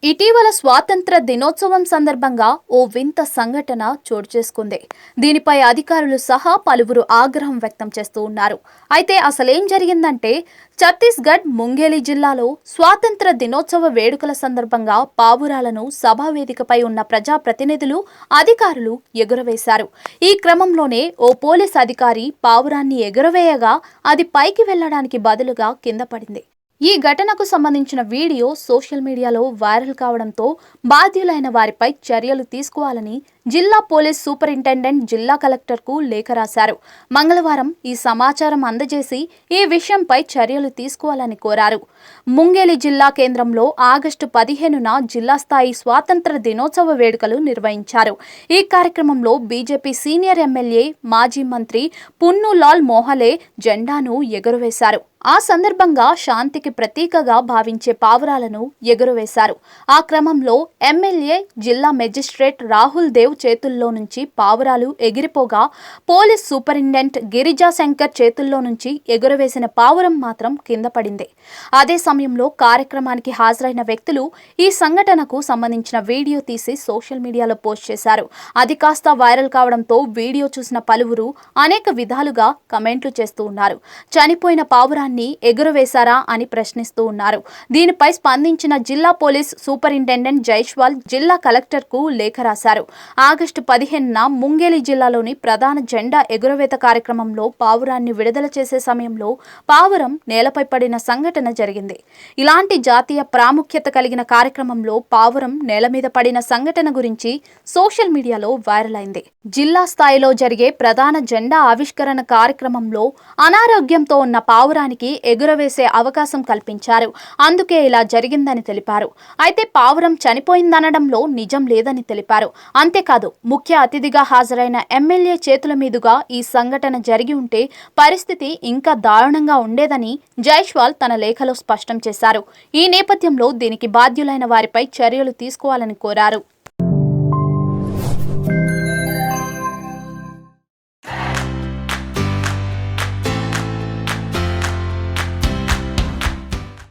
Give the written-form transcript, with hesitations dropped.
ఇటీవల స్వాతంత్ర దినోత్సవం సందర్భంగా ఓ వింత సంఘటన చోటు చేసుకుంది. దీనిపై అధికారులు సహా పలువురు ఆగ్రహం వ్యక్తం చేస్తూ ఉన్నారు. అయితే అసలేం జరిగిందంటే ఛత్తీస్గఢ్ ముంగేలి జిల్లాలో స్వాతంత్ర దినోత్సవ వేడుకల సందర్భంగా పావురాలను సభా వేదికపై ఉన్న ప్రజాప్రతినిధులు, అధికారులు ఎగురవేశారు. ఈ క్రమంలోనే ఓ పోలీస్ అధికారి పావురాన్ని ఎగురవేయగా అది పైకి వెళ్లడానికి బదులుగా కింద పడింది. ఈ ఘటనకు సంబంధించిన వీడియో సోషల్ మీడియాలో వైరల్ కావడంతో బాధ్యులైన వారిపై చర్యలు తీసుకోవాలని జిల్లా పోలీస్ సూపరింటెండెంట్ జిల్లా కలెక్టర్కు లేఖ రాశారు. మంగళవారం ఈ సమాచారం అందజేసి ఈ విషయంపై చర్యలు తీసుకోవాలని కోరారు. ముంగేలి జిల్లా కేంద్రంలో ఆగస్టు 15న జిల్లా స్థాయి స్వాతంత్ర దినోత్సవ వేడుకలు నిర్వహించారు. ఈ కార్యక్రమంలో బీజేపీ సీనియర్ ఎమ్మెల్యే, మాజీ మంత్రి పున్నులాల్ మోహలే జెండాను ఎగురవేశారు. ఆ సందర్భంగా శాంతికి ప్రతీకగా భావించే పావురాలను ఎగురవేశారు. ఆ క్రమంలో ఎమ్మెల్యే, జిల్లా మెజిస్ట్రేట్ రాహుల్ దేవ్ చేతుల్లో నుంచి పావురాలు ఎగిరిపోగా పోలీస్ సూపరింటెండెంట్ గిరిజా శంకర్ చేతుల్లో నుంచి ఎగురవేసిన పావురం మాత్రం కింద పడింది. అదే సమయంలో కార్యక్రమానికి హాజరైన వ్యక్తులు ఈ సంఘటనకు సంబంధించిన వీడియో తీసి సోషల్ మీడియాలో పోస్ట్ చేశారు. అది కాస్త వైరల్ కావడంతో వీడియో చూసిన పలువురు అనేక విధాలుగా కమెంట్లు చేస్తూ ఉన్నారు. చనిపోయిన పావురాన్ని ఎగురవేశారా అని ప్రశ్నిస్తూ ఉన్నారు. దీనిపై స్పందించిన జిల్లా పోలీస్ సూపరింటెండెంట్ జైష్వాల్ జిల్లా కలెక్టర్కు లేఖ రాశారు. ఆగస్టు 15న ముంగేలి జిల్లాలోని ప్రధాన జెండా ఎగురవేత కార్యక్రమంలో పావురాన్ని విడుదల చేసే సమయంలో పావురం నేలపై పడిన సంఘటన జరిగింది. ఇలాంటి జాతీయ ప్రాముఖ్యత కలిగిన కార్యక్రమంలో పావురం నేల మీద పడిన సంఘటన గురించి సోషల్ మీడియాలో వైరల్ అయింది. జిల్లా స్థాయిలో జరిగే ప్రధాన జెండా ఆవిష్కరణ కార్యక్రమంలో అనారోగ్యంతో ఉన్న పావురానికి ఎగురవేసే అవకాశం కల్పించారు. అందుకే ఇలా జరిగిందని తెలిపారు. అయితే పావురం చనిపోయిందనడంలో నిజం లేదని తెలిపారు. అంతేకాదు, ముఖ్య అతిథిగా హాజరైన ఎమ్మెల్యే చేతుల మీదుగా ఈ సంఘటన జరిగి ఉంటే పరిస్థితి ఇంకా దారుణంగా ఉండేదని జైష్వాల్ తన లేఖలో స్పష్టం చేశారు. ఈ నేపథ్యంలో దీనికి బాధ్యులైన వారిపై చర్యలు తీసుకోవాలని కోరారు.